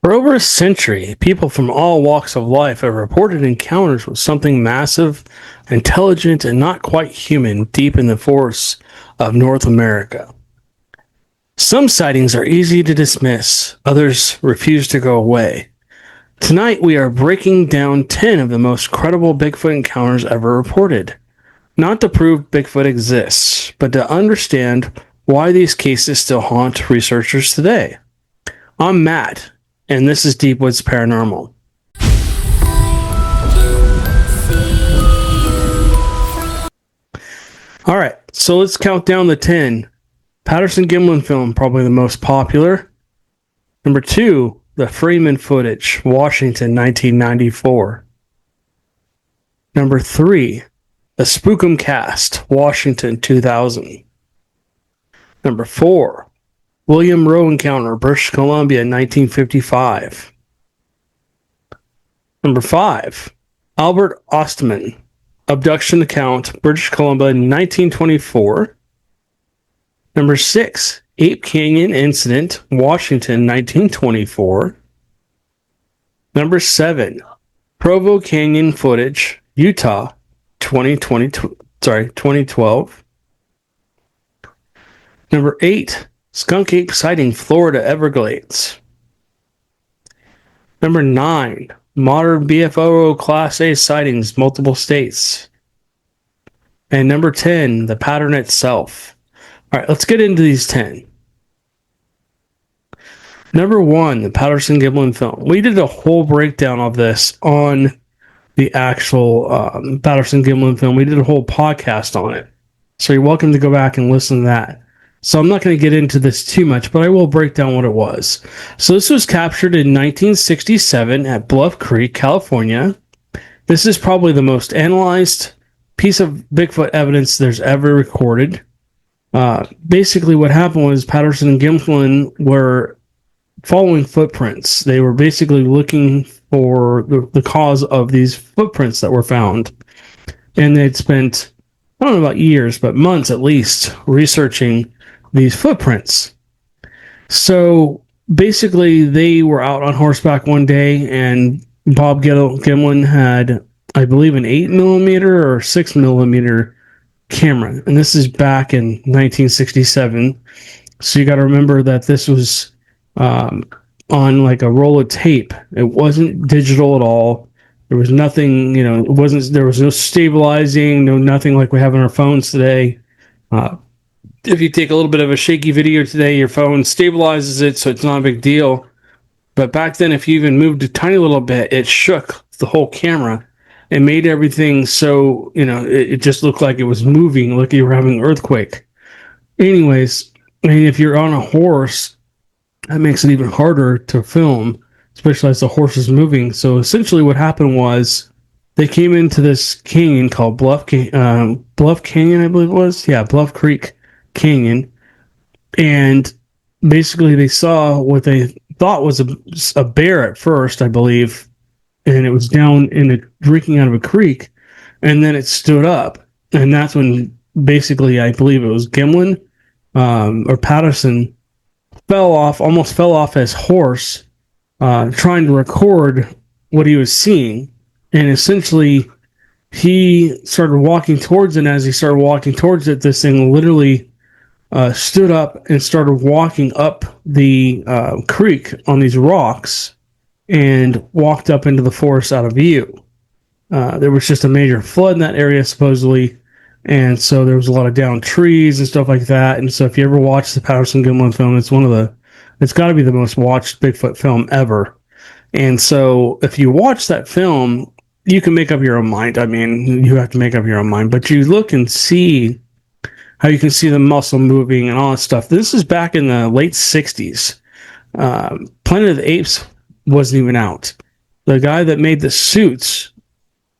For over a century, people from all walks of life have reported encounters with something massive, intelligent, and not quite human deep in the forests of North America. Some sightings are easy to dismiss, others refuse to go away. Tonight, we are breaking down 10 of the most credible Bigfoot encounters ever reported. Not to prove Bigfoot exists, but to understand why these cases still haunt researchers today. I'm Matt, and this is Deep Woods Paranormal. Alright, so let's count down the 10. Patterson Gimlin Film, probably the most popular. Number 2, the Freeman footage, Washington, 1994. Number 3, the Spookum Cast, Washington, 2000. Number 4, William Rowe Encounter, British Columbia, 1955. Number 5, Albert Ostman, Abduction Account, British Columbia, 1924. Number 6, Ape Canyon Incident, Washington, 1924. Number 7, Provo Canyon Footage, Utah, 2012. Number 8, Skunk Ape Sighting, Florida Everglades. Number 9, Modern BFO Class A Sightings, multiple states. And number 10, the pattern itself. All right, let's get into these 10. Number 1, the Patterson Gimlin Film. We did a whole breakdown of this on the actual Patterson Gimlin Film. We did a whole podcast on it. So you're welcome to go back and listen to that. So I'm not going to get into this too much, but I will break down what it was. So this was captured in 1967 at Bluff Creek, California. This is probably the most analyzed piece of Bigfoot evidence there's ever recorded. Basically what happened was Patterson and Gimlin were following footprints. They were basically looking for the cause of these footprints that were found. And they'd spent, I don't know about years, but months at least, researching these footprints. So basically they were out on horseback one day, and Bob Gimlin had, I believe, an 8mm or 6mm camera, and this is back in 1967. So you got to remember that this was on like a roll of tape. It wasn't digital at all. There was nothing, there was no stabilizing, nothing like we have on our phones today. If you take a little bit of a shaky video today, your phone stabilizes it, so it's not a big deal. But back then, if you even moved a tiny little bit, it shook the whole camera and made everything so, it just looked like it was moving, like you were having an earthquake. Anyways, if you're on a horse, that makes it even harder to film, especially as the horse is moving. So essentially what happened was they came into this canyon called Bluff Canyon, I believe it was. Yeah, Bluff Creek Canyon. And basically they saw what they thought was a bear at first, I believe. And it was down drinking out of a creek, and then it stood up, and that's when basically I believe it was Gimlin or Patterson almost fell off his horse, trying to record what he was seeing, and essentially he started walking towards it. And as he started walking towards it, this thing literally stood up and started walking up the creek on these rocks, and walked up into the forest out of view. There was just a major flood in that area, supposedly, and so there was a lot of downed trees and stuff like that. And so if you ever watch the Patterson Gimlin Film, it's got to be the most watched Bigfoot film ever. And so if you watch that film, you can make up your own mind. I mean, you have to make up your own mind, but you look and see how you can see the muscle moving and all that stuff. This is back in the late 60s. Planet of the Apes wasn't even out. The guy that made the suits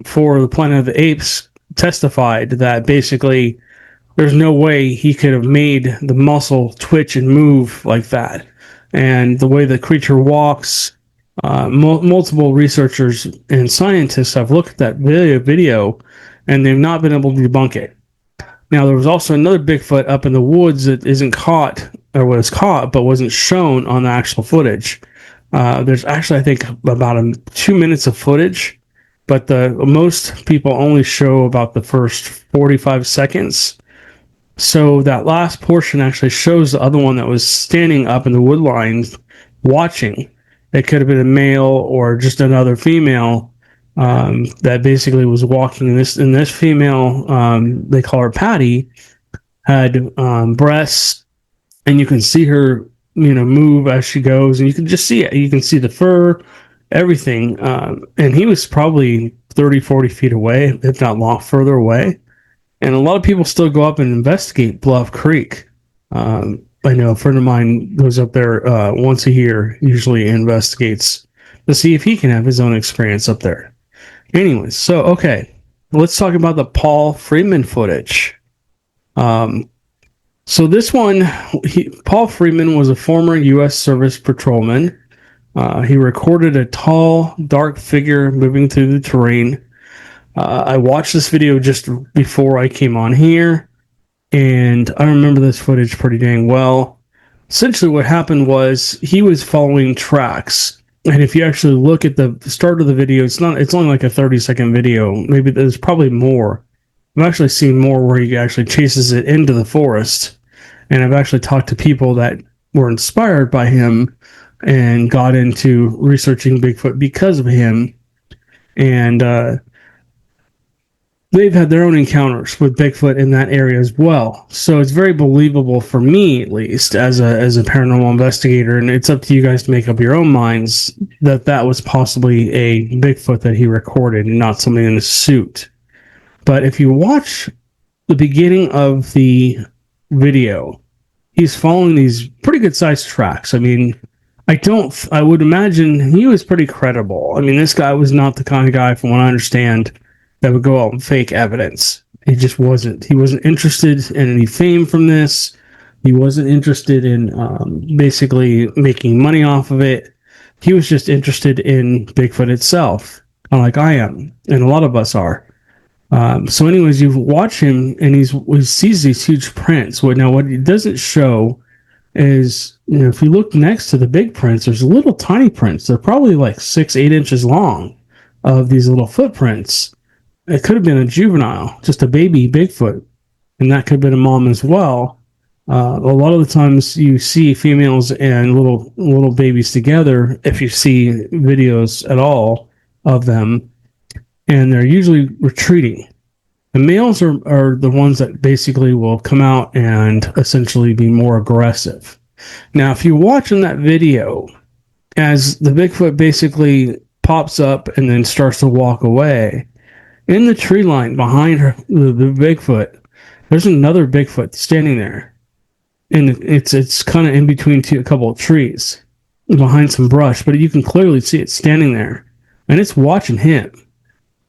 for the Planet of the Apes testified that basically there's no way he could have made the muscle twitch and move like that. And the way the creature walks, multiple researchers and scientists have looked at that video, and they've not been able to debunk it. Now, there was also another Bigfoot up in the woods that isn't caught, or was caught, but wasn't shown on the actual footage. There's actually, I think, about 2 minutes of footage, but the most people only show about the first 45 seconds. So that last portion actually shows the other one that was standing up in the wood lines watching. It could have been a male or just another female that basically was walking. And this female, they call her Patty, had breasts, and you can see her, move as she goes, and you can just see it. You can see the fur, everything. And he was probably 30, 40 feet away, if not a lot further away. And a lot of people still go up and investigate Bluff Creek. I know a friend of mine goes up there once a year, usually investigates to see if he can have his own experience up there. Anyways, so, okay, let's talk about the Paul Freeman footage. So this one, Paul Freeman was a former U.S. Service patrolman. He recorded a tall, dark figure moving through the terrain. I watched this video just before I came on here, and I remember this footage pretty dang well. Essentially what happened was he was following tracks, and if you actually look at the start of the video, it's only like a 30-second video. Maybe there's probably more. I've actually seen more where he actually chases it into the forest, and I've actually talked to people that were inspired by him and got into researching Bigfoot because of him, and they've had their own encounters with Bigfoot in that area as well. So it's very believable for me, at least, as a paranormal investigator, and it's up to you guys to make up your own minds that was possibly a Bigfoot that he recorded and not somebody in a suit. But if you watch the beginning of the video, he's following these pretty good sized tracks. I mean, I would imagine he was pretty credible. I mean, this guy was not the kind of guy, from what I understand, that would go out and fake evidence. He just wasn't. He wasn't interested in any fame from this. He wasn't interested in basically making money off of it. He was just interested in Bigfoot itself, like I am, and a lot of us are. So anyways, you watch him, and he sees these huge prints. Now, what he doesn't show is, if you look next to the big prints, there's little tiny prints. They're probably like 6-8 inches long of these little footprints. It could have been a juvenile, just a baby Bigfoot, and that could have been a mom as well. A lot of the times you see females and little babies together, if you see videos at all of them, and they're usually retreating. The males are the ones that basically will come out and essentially be more aggressive. Now, if you watch in that video, as the Bigfoot basically pops up and then starts to walk away, in the tree line behind her, the Bigfoot, there's another Bigfoot standing there. And it's kind of in between a couple of trees, behind some brush, but you can clearly see it standing there. And it's watching him.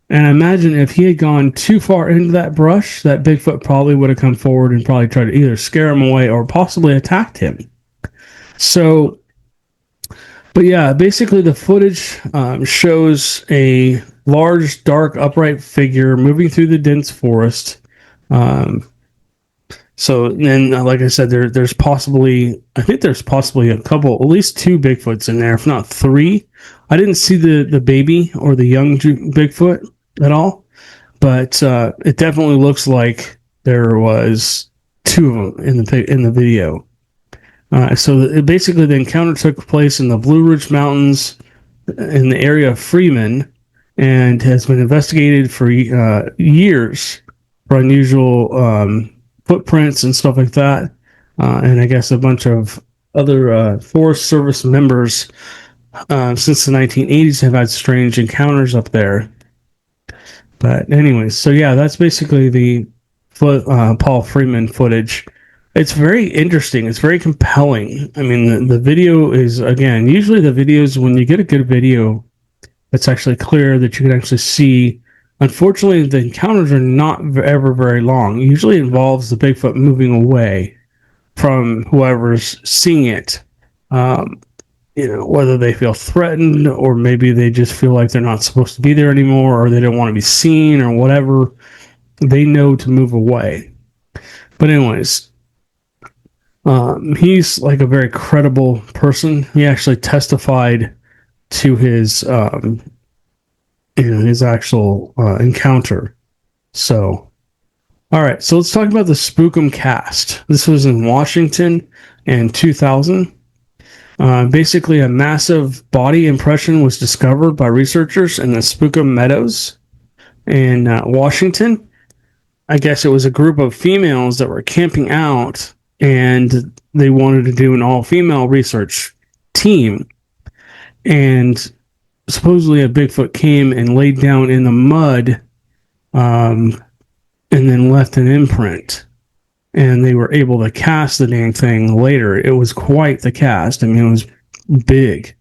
And I imagine if he had gone too far into that brush, that Bigfoot probably would have come forward and probably tried to either scare him away or possibly attacked him. So, but yeah, basically the footage shows a large, dark, upright figure moving through the dense forest. So then, like I said, there's possibly a couple, at least 2 Bigfoots in there, if not 3. I didn't see the baby or the young Bigfoot at all, but it definitely looks like there was 2 of them in the video. So basically, the encounter took place in the Blue Ridge Mountains in the area of Freeman, and has been investigated for years for unusual footprints and stuff like that. And I guess a bunch of other Forest Service members since the 1980s have had strange encounters up there. But anyways, so yeah, that's basically the Paul Freeman footage. It's very interesting. It's very compelling. I mean, the video is, again, usually the videos, when you get a good video that's actually clear, that you can actually see. Unfortunately, the encounters are not ever very long. It usually involves the Bigfoot moving away from whoever's seeing it. Whether they feel threatened, or maybe they just feel like they're not supposed to be there anymore, or they don't want to be seen, or whatever. They know to move away. But anyways, He's like a very credible person. He actually testified to his actual encounter. So, all right. So let's talk about the Spookum cast. This was in Washington in 2000. Basically, a massive body impression was discovered by researchers in the Spookum Meadows in Washington. I guess it was a group of females that were camping out, and they wanted to do an all-female research team. And supposedly a Bigfoot came and laid down in the mud, and then left an imprint. And they were able to cast the dang thing later. It was quite the cast. I mean, it was big.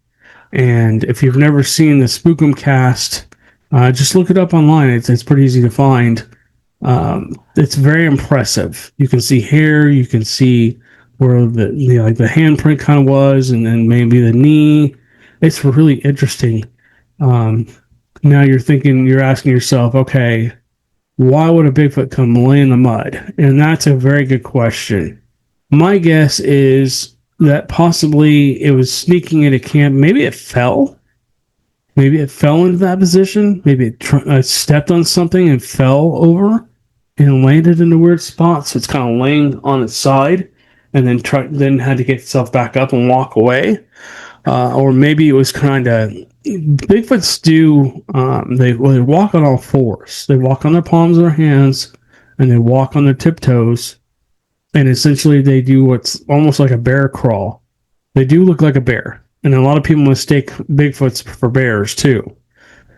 And if you've never seen the Spookum cast, just look it up online. It's pretty easy to find. It's very impressive. You can see hair. You can see where the handprint kind of was, and then maybe the knee. It's really interesting. Now you're asking yourself, okay, why would a Bigfoot come lay in the mud? And that's a very good question. My guess is that possibly it was sneaking into camp. Maybe it fell. Maybe it fell into that position. Maybe it stepped on something and fell over and landed in a weird spot. So it's kind of laying on its side and then had to get itself back up and walk away. Or maybe it was kind of... Bigfoots do, they walk on all fours. They walk on their palms of their hands, and they walk on their tiptoes, and essentially they do what's almost like a bear crawl. They do look like a bear, and a lot of people mistake Bigfoots for bears, too.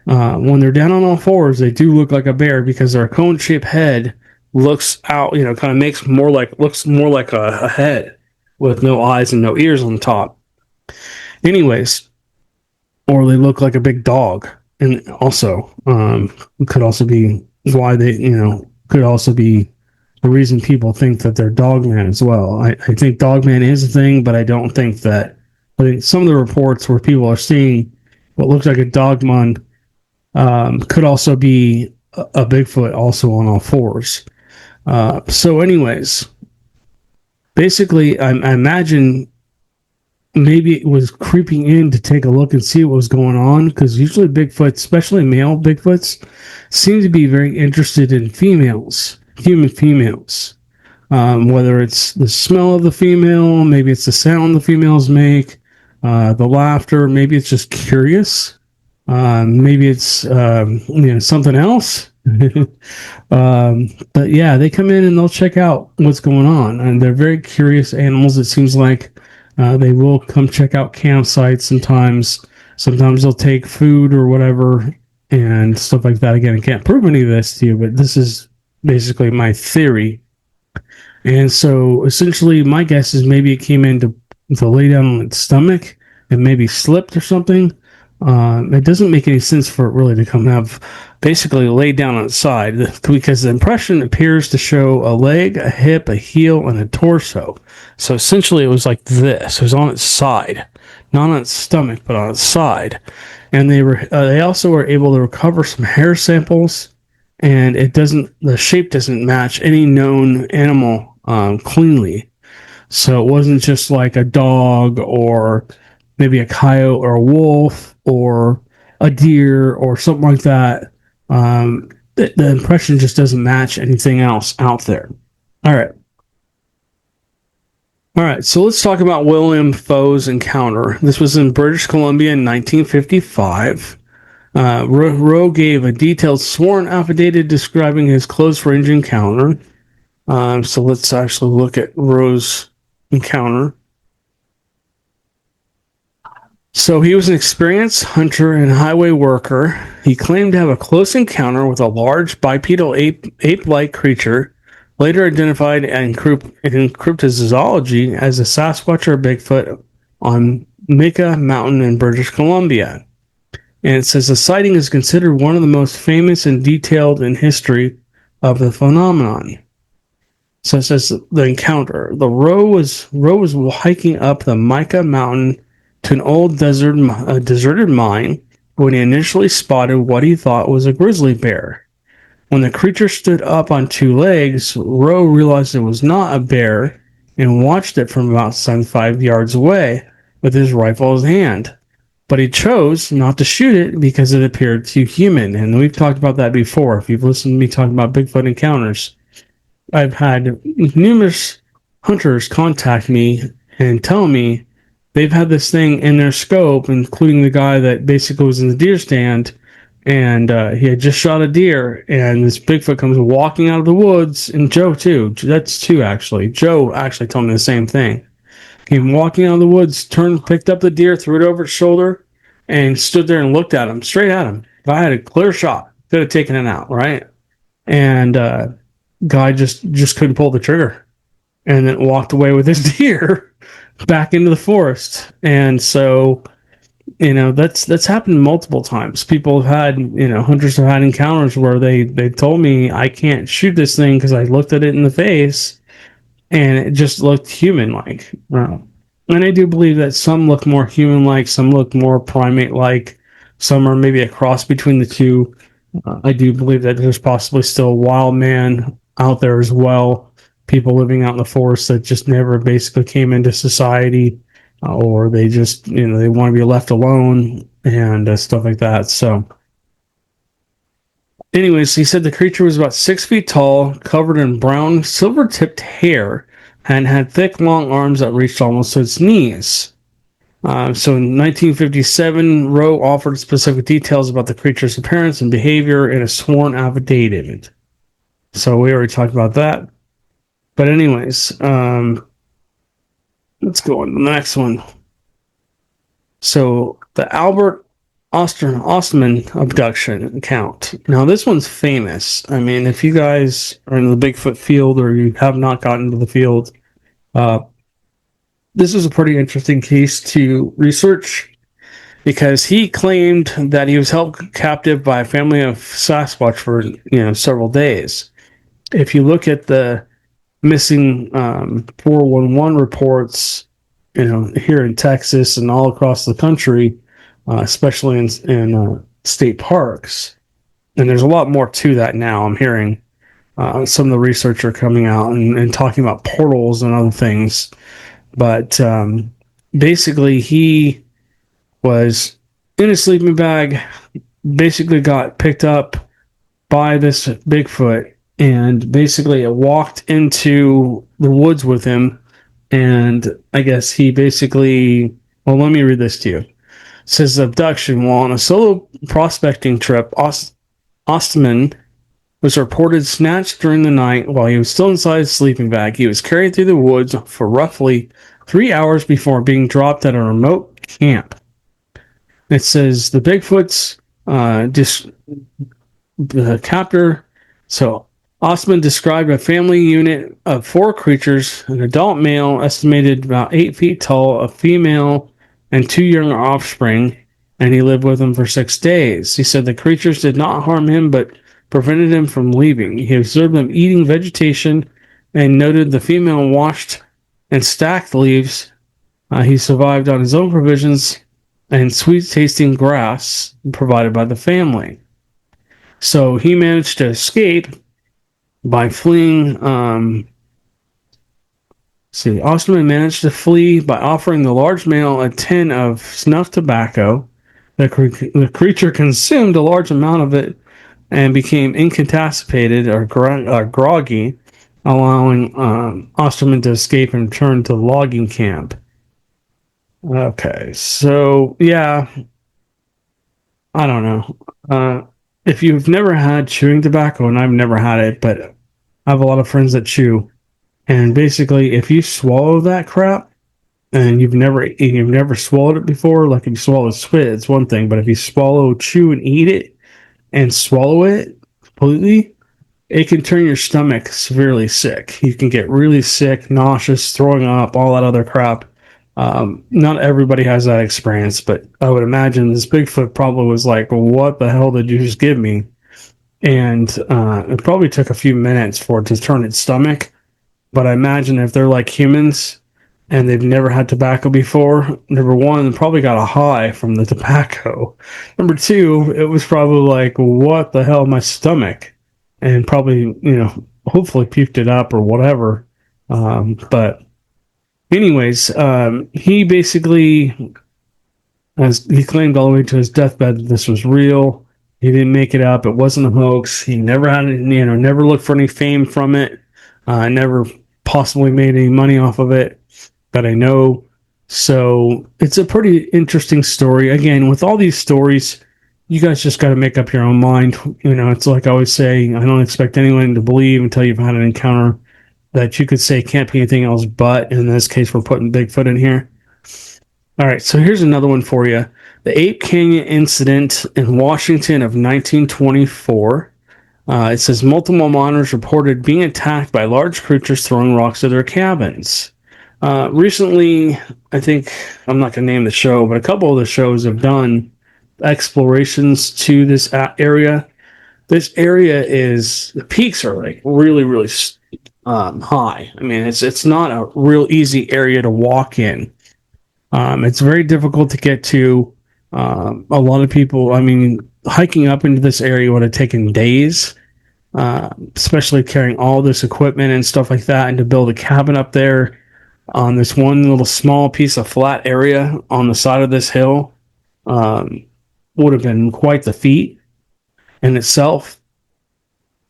When they're down on all fours, they do look like a bear because their cone-shaped head looks out, kind of looks more like a head with no eyes and no ears on the top. Anyways, or they look like a big dog, and also could also be why they, could also be the reason people think that they're Dogman as well. I think Dogman is a thing, but I don't think that. I think some of the reports where people are seeing what looks like a Dogman could also be a Bigfoot, also on all fours. So, anyways, basically, I imagine maybe it was creeping in to take a look and see what was going on, because usually Bigfoot, especially male Bigfoots, seem to be very interested in human females. Whether it's the smell of the female, maybe it's the sound the females make, the laughter, maybe it's just curious, maybe it's something else. But yeah, they come in and they'll check out what's going on, and they're very curious animals. It seems like they will come check out campsites sometimes. Sometimes they'll take food or whatever and stuff like that. Again, I can't prove any of this to you, but this is basically my theory. And so essentially my guess is maybe it came in to lay down on its stomach and maybe slipped or something. It doesn't make any sense for it really to come have basically laid down on its side, because the impression appears to show a leg, a hip, a heel, and a torso. So essentially it was like this. It was on its side, not on its stomach, but on its side. And they also were able to recover some hair samples, and the shape doesn't match any known animal cleanly. So it wasn't just like a dog or maybe a coyote or a wolf or a deer or something like that. The impression just doesn't match anything else out there. All right, so let's talk about William Foe's encounter. This was in British Columbia in 1955. Roe gave a detailed sworn affidavit describing his close-range encounter. So let's actually look at Roe's encounter. So he was an experienced hunter and highway worker. He claimed to have a close encounter with a large bipedal ape-like creature, later identified in cryptozoology as a Sasquatch or Bigfoot on Mika Mountain in British Columbia. And it says the sighting is considered one of the most famous and detailed in history of the phenomenon. So it says the encounter. Roe was hiking up the Mika Mountain to an old deserted mine when he initially spotted what he thought was a grizzly bear. When the creature stood up on two legs, Roe realized it was not a bear and watched it from about 75 yards away with his rifle in his hand. But he chose not to shoot it because it appeared too human. And we've talked about that before. If you've listened to me talking about Bigfoot encounters, I've had numerous hunters contact me and tell me they've had this thing in their scope, including the guy that basically was in the deer stand, and he had just shot a deer, and this Bigfoot comes walking out of the woods, and Joe too. That's two actually. Joe actually told me the same thing. Came walking out of the woods, picked up the deer, threw it over his shoulder, and stood there and looked at him, straight at him. If I had a clear shot, could have taken it out, right? And guy just couldn't pull the trigger, and then walked away with his deer back into the forest. And so, that's happened multiple times. People have had, hunters have had encounters where they told me I can't shoot this thing because I looked at it in the face and it just looked human-like. And I do believe that some look more human-like, some look more primate-like, some are maybe a cross between the two. I do believe that there's possibly still a wild man out there as well. People living out in the forest that just never basically came into society, or they just, they want to be left alone and stuff like that. So, anyways, he said the creature was about 6 feet tall, covered in brown, silver-tipped hair, and had thick, long arms that reached almost to its knees. So in 1957, Rowe offered specific details about the creature's appearance and behavior in a sworn affidavit. So we already talked about that. But anyways, let's go on to the next one. So the Albert Osterman abduction account. Now this one's famous. I mean, if you guys are in the Bigfoot field or you have not gotten into the field, this is a pretty interesting case to research because he claimed that he was held captive by a family of Sasquatch for several days. If you look at the missing 411 reports, here in Texas and all across the country, especially in state parks, and there's a lot more to that now. I'm hearing some of the research are coming out and talking about portals and other things. But basically, he was in a sleeping bag, basically got picked up by this Bigfoot, and basically it walked into the woods with him. And I guess he basically, well, let me read this to you. It says abduction. While on a solo prospecting trip, Osterman was reported snatched during the night while he was still inside his sleeping bag. He was carried through the woods for roughly 3 hours before being dropped at a remote camp. It says the Bigfoot's the captor. So Osterman described a family unit of 4 creatures: an adult male estimated about 8 feet tall, a female, and 2 younger offspring, and he lived with them for 6 days. He said the creatures did not harm him, but prevented him from leaving. He observed them eating vegetation and noted the female washed and stacked leaves. He survived on his own provisions and sweet-tasting grass provided by the family. So he managed to escape by fleeing. Osterman managed to flee by offering the large male a tin of snuff tobacco. The creature consumed a large amount of it and became incapacitated or groggy, allowing Osterman to escape and return to the logging camp. Okay, so yeah, I don't know. If you've never had chewing tobacco, and I've never had it, but I have a lot of friends that chew, and basically, if you swallow that crap, and you've never swallowed it before, like if you swallow spit, it's one thing, but if you chew and eat it, and swallow it completely, it can turn your stomach severely sick. You can get really sick, nauseous, throwing up, all that other crap. Not everybody has that experience, but I would imagine this Bigfoot probably was like, what the hell did you just give me? And it probably took a few minutes for it to turn its stomach. But I imagine if they're like humans and they've never had tobacco before, number one, they probably got a high from the tobacco. Number two, it was probably like, what the hell, my stomach? And probably, hopefully puked it up or whatever. But Anyways, he basically, as he claimed all the way to his deathbed that this was real. He didn't make it up. It wasn't a hoax. He never had, never looked for any fame from it. Never possibly made any money off of it that I know. So it's a pretty interesting story. Again, with all these stories, you guys just got to make up your own mind. It's like I always say, I don't expect anyone to believe until you've had an encounter that you could say can't be anything else but. In this case, we're putting Bigfoot in here. All right, so here's another one for you. The Ape Canyon incident in Washington of 1924. It says multiple miners reported being attacked by large creatures throwing rocks at their cabins. Recently, I think, I'm not going to name the show, but a couple of the shows have done explorations to this area. This area the peaks are like really, really high. I mean, it's not a real easy area to walk in. It's very difficult to get to. A lot of people, hiking up into this area would have taken days, especially carrying all this equipment and stuff like that, and to build a cabin up there on this one little small piece of flat area on the side of this hill would have been quite the feat in itself.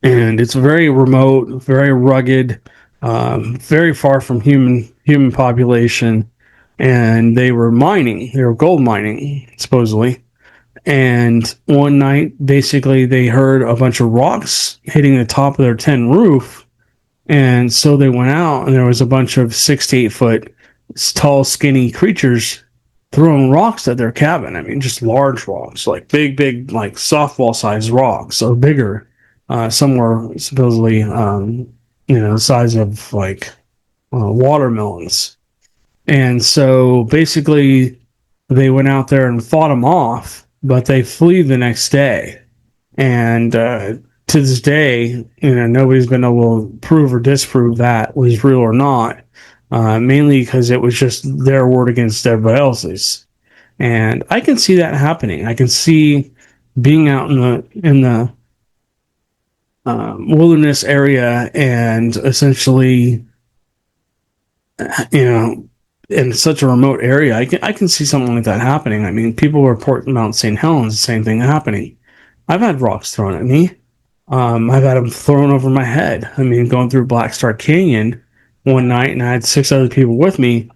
And it's very remote, very rugged, very far from human population. And they were gold mining, supposedly. And one night, basically, they heard a bunch of rocks hitting the top of their tin roof. And so they went out, and there was a bunch of 6 to 8 foot tall, skinny creatures throwing rocks at their cabin. I mean, just large rocks, like big, like softball sized rocks or bigger. Some were supposedly, the size of like watermelons. And so basically they went out there and fought them off, but they flee the next day. And to this day, nobody's been able to prove or disprove that was real or not, mainly because it was just their word against everybody else's. And I can see that happening. I can see being out in the wilderness area and essentially, in such a remote area, I can see something like that happening. I mean, people report Mount St. Helens, the same thing happening. I've had rocks thrown at me. I've had them thrown over my head. I mean, going through Black Star Canyon one night, and I had 6 other people with me.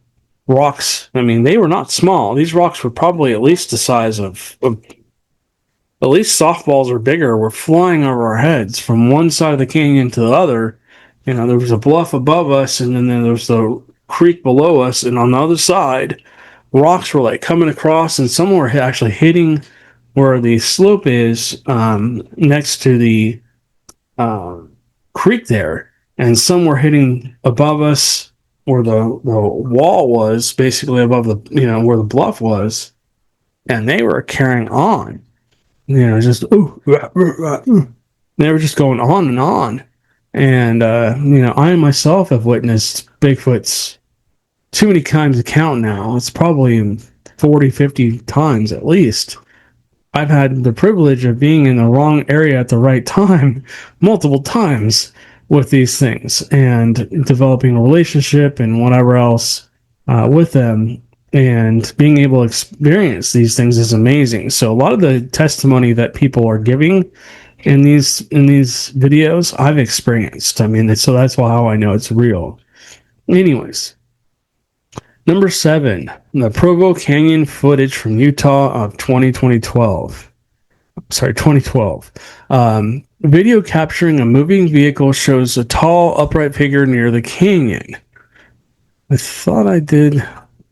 Rocks, they were not small. These rocks were probably at least the size of at least softballs or bigger, were flying over our heads from one side of the canyon to the other. There was a bluff above us, and then there was the creek below us, and on the other side, rocks were like coming across, and some were actually hitting where the slope is next to the creek there, and some were hitting above us where the wall was, basically above the where the bluff was, and they were carrying on. Just they were just going on and on. And I myself have witnessed Bigfoots too many times to count now. It's probably 40, 50 times at least. I've had the privilege of being in the wrong area at the right time multiple times with these things and developing a relationship and whatever else with them. And being able to experience these things is amazing. So a lot of the testimony that people are giving in these videos, I've experienced. So that's how I know it's real. Anyways, number 7, the Provo Canyon footage from Utah of 2012. Video capturing a moving vehicle shows a tall, upright figure near the canyon. I thought I did.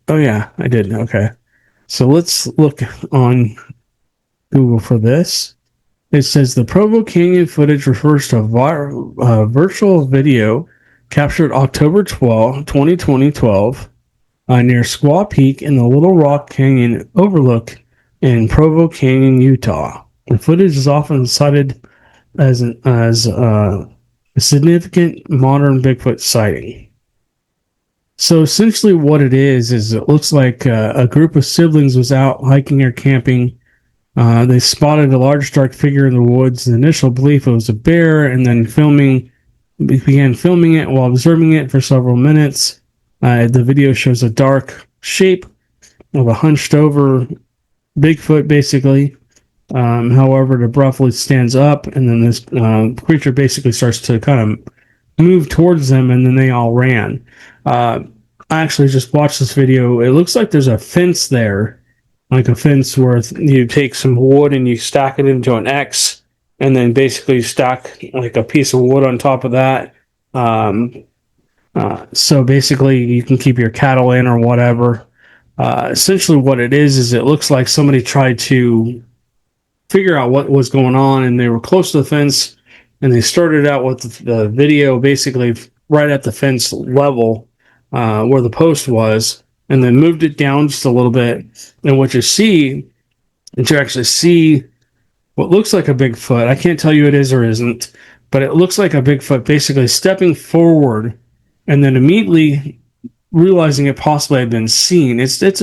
Oh, yeah, I did. Okay. So let's look on Google for this. It says the Provo Canyon footage refers to a virtual video captured October 12, 2012, near Squaw Peak in the Little Rock Canyon overlook in Provo Canyon, Utah. The footage is often cited as a significant modern Bigfoot sighting. So essentially what it is it looks like a group of siblings was out hiking or camping. They spotted a large dark figure in the woods. The initial belief it was a bear, and then began filming it while observing it for several minutes. The video shows a dark shape of a hunched over Bigfoot, basically. However, it abruptly stands up, and then this creature basically starts to kind of move towards them, and then they all ran. I actually just watched this video. It looks like there's a fence there, like a fence where you take some wood and you stack it into an X, and then basically stack like a piece of wood on top of that. So basically, you can keep your cattle in or whatever. Essentially, what it is it looks like somebody tried to figure out what was going on, and they were close to the fence, and they started out with the video basically right at the fence level where the post was, and then moved it down just a little bit. And what you see, and you actually see what looks like a Bigfoot. I can't tell you it is or isn't, but it looks like a Bigfoot basically stepping forward, and then immediately realizing it possibly had been seen. It's it's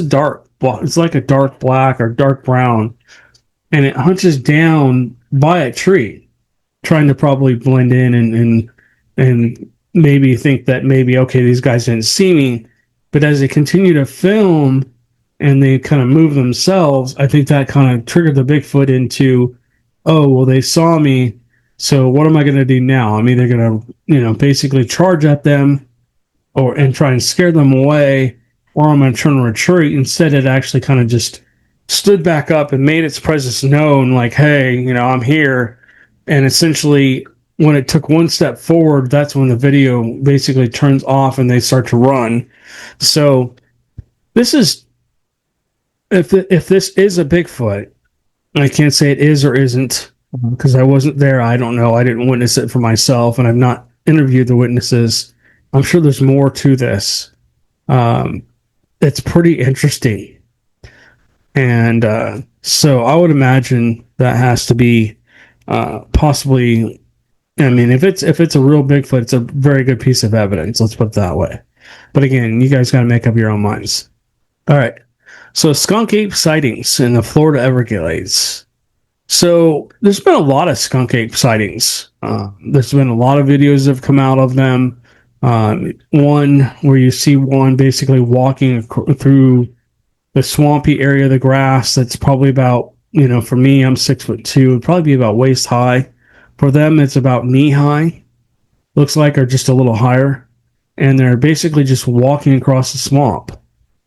like a dark black or dark brown, and it hunches down by a tree, trying to probably blend in and maybe think that maybe, okay, these guys didn't see me. But as they continue to film and they kind of move themselves, I think that kind of triggered the Bigfoot into, oh, well, they saw me, so what am I going to do now? I'm either going to, basically charge at them and try and scare them away, or I'm going to turn and retreat. Instead, it actually kind of just stood back up and made its presence known, like, hey, I'm here. And essentially, when it took one step forward, that's when the video basically turns off and they start to run. So this is, if this is a Bigfoot, I can't say it is or isn't because I wasn't there. I don't know. I didn't witness it for myself, and I've not interviewed the witnesses. I'm sure there's more to this. It's pretty interesting. And so I would imagine that has to be possibly, I mean, if it's a real Bigfoot, it's a very good piece of evidence. Let's put it that way. But again, you guys got to make up your own minds. All right. So skunk ape sightings in the Florida Everglades. So there's been a lot of skunk ape sightings. There's been a lot of videos that have come out of them. One where you see one basically walking through the swampy area of the grass that's probably about, for me, I'm 6'2", it'd probably be about waist high. For them, it's about knee high. Looks like, or just a little higher. And they're basically just walking across the swamp.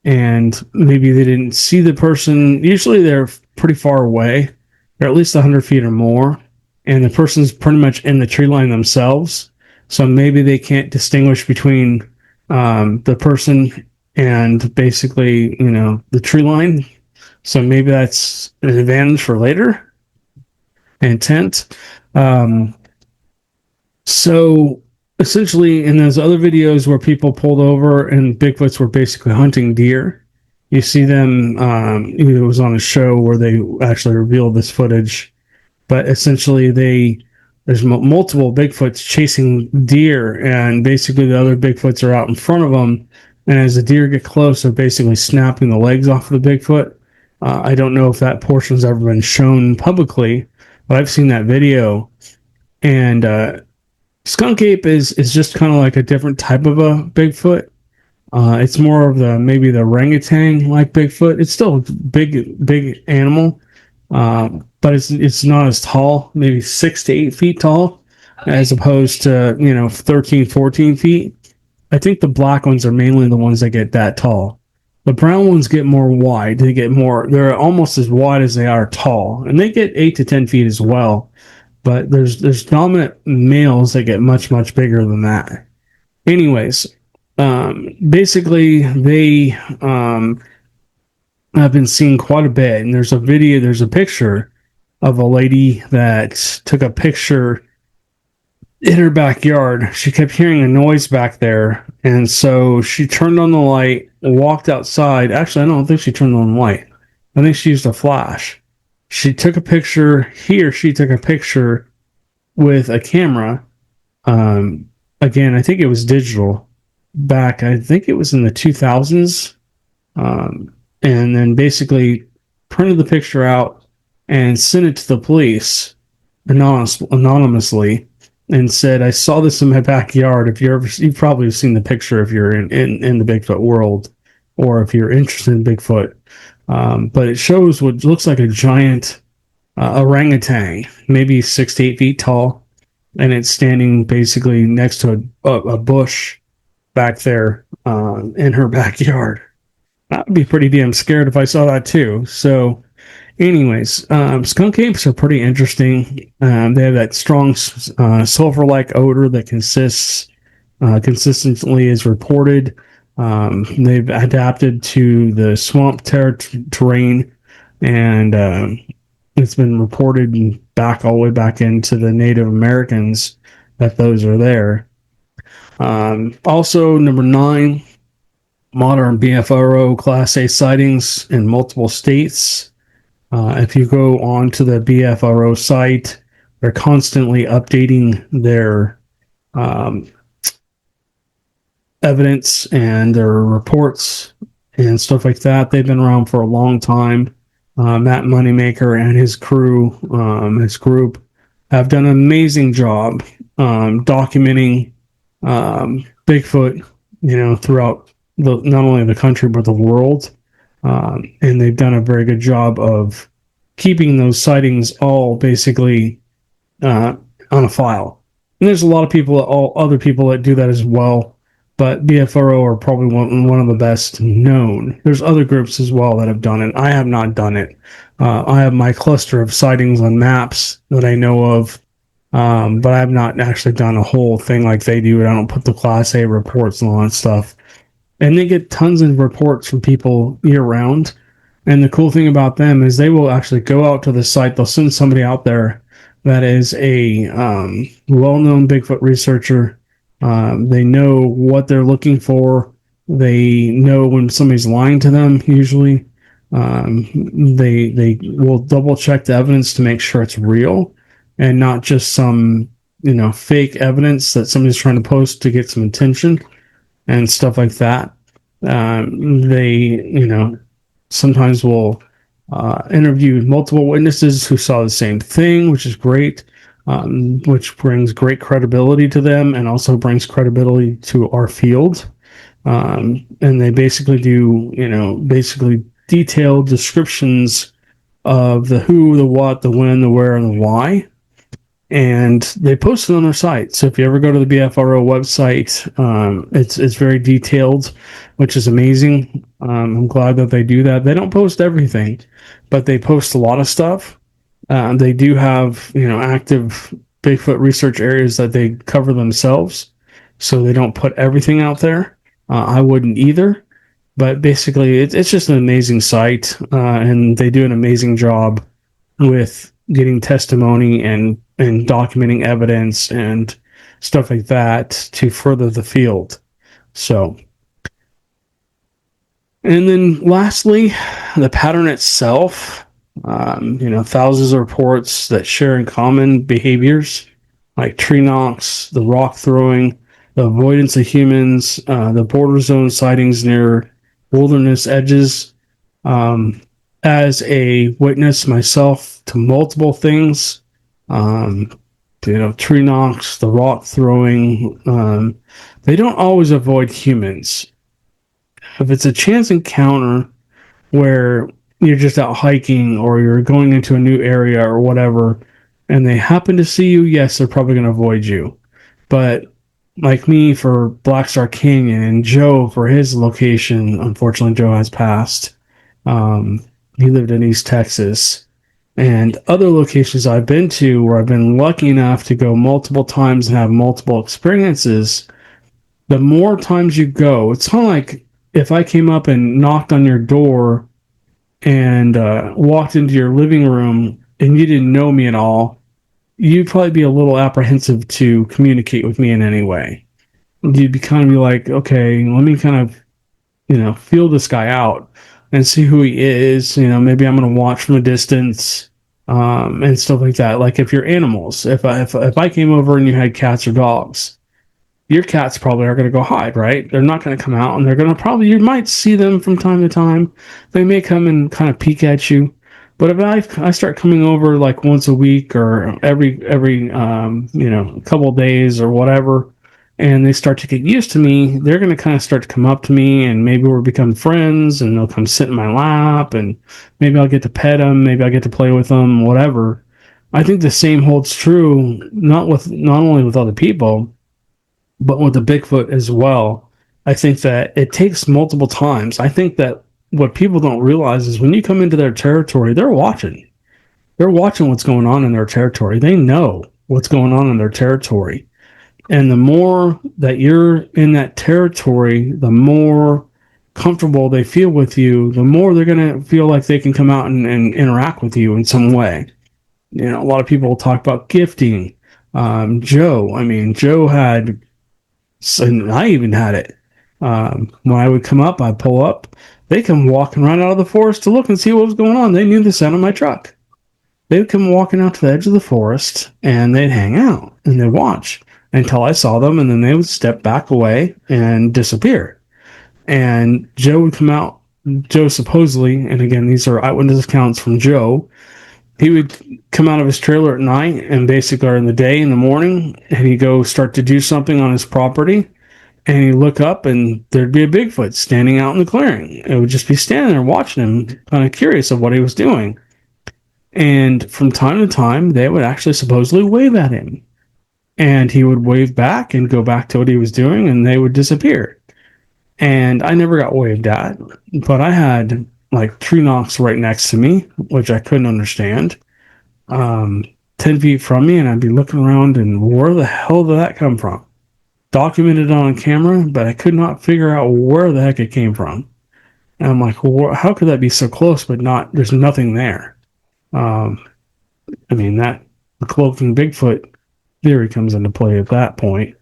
And maybe they didn't see the person. Usually they're pretty far away. They're at least 100 feet or more. And the person's pretty much in the tree line themselves. So maybe they can't distinguish between the person and basically, the tree line. So maybe that's an advantage for later. Intent. So essentially, in those other videos where people pulled over and Bigfoots were basically hunting deer, you see them, it was on a show where they actually revealed this footage, but essentially there's multiple Bigfoots chasing deer, and basically the other Bigfoots are out in front of them, and as the deer get close, they're basically snapping the legs off of the Bigfoot. I don't know if that portion's ever been shown publicly, but I've seen that video, and skunk ape is just kind of like a different type of a Bigfoot. It's more of maybe the orangutan like Bigfoot. It's still a big animal, but it's not as tall, maybe 6 to 8 feet tall, as opposed to 13, 14 feet. I think the black ones are mainly the ones that get that tall. The brown ones get more wide. They're almost as wide as they are tall, and they get 8 to 10 feet as well. But there's dominant males that get much, much bigger than that. Anyways, basically they have been seen quite a bit. And there's a picture of a lady that took a picture in her backyard. She kept hearing a noise back there. And so she turned on the light, walked outside. Actually, I don't think she turned on the light. I think she used a flash. She took a picture. She took a picture with a camera. Again, I think it was digital back. I think it was in the 2000s. And then basically printed the picture out and sent it to the police anonymously. and said, I saw this in my backyard. If you've probably seen the picture if you're in the Bigfoot world, or if you're interested in Bigfoot. But it shows what looks like a giant orangutan, maybe 6 to 8 feet tall, and it's standing basically next to a bush back there in her backyard. I'd be pretty damn scared if I saw that too. So, anyways, skunk apes are pretty interesting. They have that strong sulfur-like odor that consistently is reported. They've adapted to the swamp terrain, and it's been reported back all the way back into the Native Americans that those are there. Also, number 9, modern BFRO Class A sightings in multiple states. If you go onto the BFRO site, they're constantly updating their evidence and their reports and stuff like that. They've been around for a long time. Matt Moneymaker and his crew, his group, have done an amazing job documenting Bigfoot, throughout not only the country but the world. And they've done a very good job of keeping those sightings all basically on a file. And there's a lot of other people that do that as well. But BFRO are probably one of the best known. There's other groups as well that have done it. I have not done it. I have my cluster of sightings on maps that I know of, but I have not actually done a whole thing like they do. I don't put the Class A reports and all that stuff. And they get tons of reports from people year round. And the cool thing about them is they will actually go out to the site. They'll send somebody out there that is a well-known Bigfoot researcher. They know what they're looking for. They know when somebody's lying to them, usually. They will double check the evidence to make sure it's real and not just some, fake evidence that somebody's trying to post to get some attention and stuff like that. They, sometimes will interview multiple witnesses who saw the same thing, which is great. Which brings great credibility to them and also brings credibility to our field. And they basically do, basically detailed descriptions of the who, the what, the when, the where, and the why. And they post it on their site. So if you ever go to the BFRO website, it's very detailed, which is amazing. I'm glad that they do that. They don't post everything, but they post a lot of stuff. They do have, active Bigfoot research areas that they cover themselves, so they don't put everything out there. I wouldn't either, but basically, it's just an amazing site, and they do an amazing job with getting testimony and documenting evidence and stuff like that to further the field. So, and then lastly, the pattern itself. Thousands of reports that share in common behaviors like tree knocks, the rock throwing, the avoidance of humans, the border zone sightings near wilderness edges. As a witness myself to multiple things, tree knocks, the rock throwing, they don't always avoid humans. If it's a chance encounter where you're just out hiking or you're going into a new area or whatever, and they happen to see you, yes, they're probably going to avoid you. But like me for Black Star Canyon and Joe for his location, unfortunately, Joe has passed. He lived in East Texas. And other locations I've been to where I've been lucky enough to go multiple times and have multiple experiences, the more times you go, it's kind of like if I came up and knocked on your door and walked into your living room and you didn't know me at all, you'd probably be a little apprehensive to communicate with me in any way. You'd be like, okay, let me kind of, feel this guy out and see who he is. Maybe I'm going to watch from a distance and stuff like that. Like if you're animals, if I came over and you had cats or dogs, your cats probably are going to go hide, right? They're not going to come out, and they're going to you might see them from time to time. They may come and kind of peek at you, But if I start coming over like once a week or every couple of days or whatever, and they start to get used to me, they're going to kind of start to come up to me, and maybe we'll become friends, and they'll come sit in my lap, and maybe I'll get to pet them, maybe I'll get to play with them, whatever. I think the same holds true not only with other people, but with the Bigfoot as well. I think that it takes multiple times. I think that what people don't realize is when you come into their territory, they're watching. They're watching what's going on in their territory. They know what's going on in their territory. And the more that you're in that territory, the more comfortable they feel with you, the more they're going to feel like they can come out and interact with you in some way. A lot of people talk about gifting. Joe had, and I even had it. When I would come up, I'd pull up. They come walking right out of the forest to look and see what was going on. They knew the sound of my truck. They would come walking out to the edge of the forest, and they'd hang out, and they'd watch until I saw them, and then they would step back away and disappear. And Joe would come out. Joe supposedly, and again, these are eyewitness accounts from Joe, he would come out of his trailer at night and basically, or in the day, in the morning, and he'd go start to do something on his property, and he'd look up and there'd be a Bigfoot standing out in the clearing. It would just be standing there watching him, kind of curious of what he was doing. And from time to time, they would actually supposedly wave at him. And he would wave back and go back to what he was doing, and they would disappear. And I never got waved at, but I had like tree knocks right next to me, which I couldn't understand. 10 feet from me, and I'd be looking around, and where the hell did that come from? Documented on camera, but I could not figure out where the heck it came from. And I'm like, well, how could that be so close, but there's nothing there? The cloaking Bigfoot theory comes into play at that point.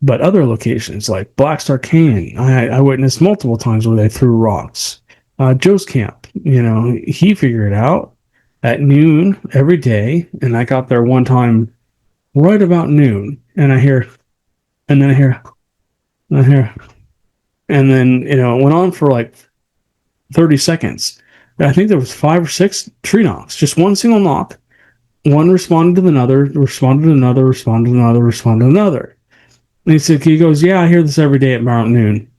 But other locations like Black Star Canyon, I witnessed multiple times where they threw rocks. Joe's camp, he figured it out at noon every day, and I got there one time right about noon, and I hear, and then I hear, and then it went on for like 30 seconds. I think there was 5 or 6 tree knocks, just one single knock. One responded to another, responded to another, responded to another, responded to another. And he goes, yeah, I hear this every day at about noon.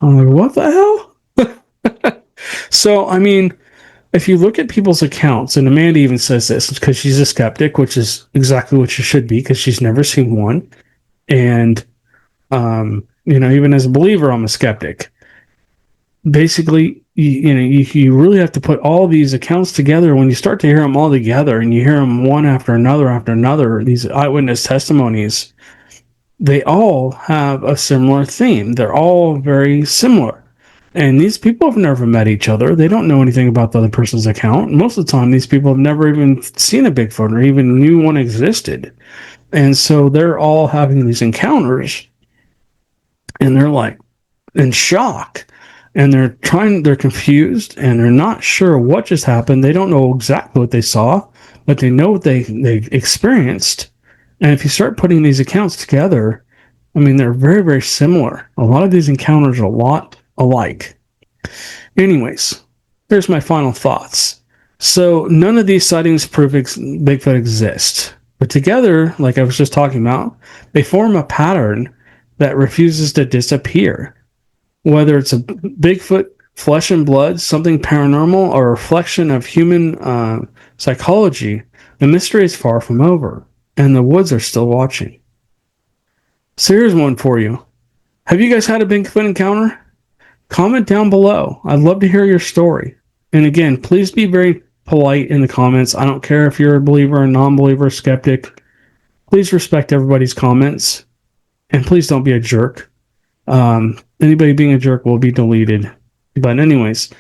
I'm like, what the hell? So, if you look at people's accounts, and Amanda even says this because she's a skeptic, which is exactly what she should be because she's never seen one. And, even as a believer, I'm a skeptic. Basically, you really have to put all these accounts together. When you start to hear them all together and you hear them one after another, these eyewitness testimonies, they all have a similar theme. They're all very similar. And these people have never met each other. They don't know anything about the other person's account. Most of the time, these people have never even seen a Bigfoot or even knew one existed. And so they're all having these encounters, and they're like in shock. And they're confused, and they're not sure what just happened. They don't know exactly what they saw, but they know what they experienced. And if you start putting these accounts together, they're very, very similar. A lot of these encounters are a lot alike. Anyways, here's my final thoughts. So none of these sightings prove Bigfoot exists. But together, like I was just talking about, they form a pattern that refuses to disappear. Whether it's a Bigfoot, flesh and blood, something paranormal, or a reflection of human psychology, the mystery is far from over, and the woods are still watching. So here's one for you. Have you guys had a Bigfoot encounter? Comment down below. I'd love to hear your story. And again, please be very polite in the comments. I don't care if you're a believer, a non-believer, skeptic. Please respect everybody's comments. And please don't be a jerk. Anybody being a jerk will be deleted. But anyways,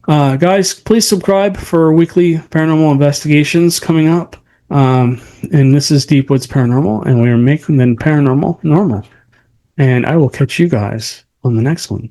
guys, please subscribe for weekly paranormal investigations coming up. And this is Deep Woods Paranormal, and we are making the paranormal normal. And I will catch you guys on the next one.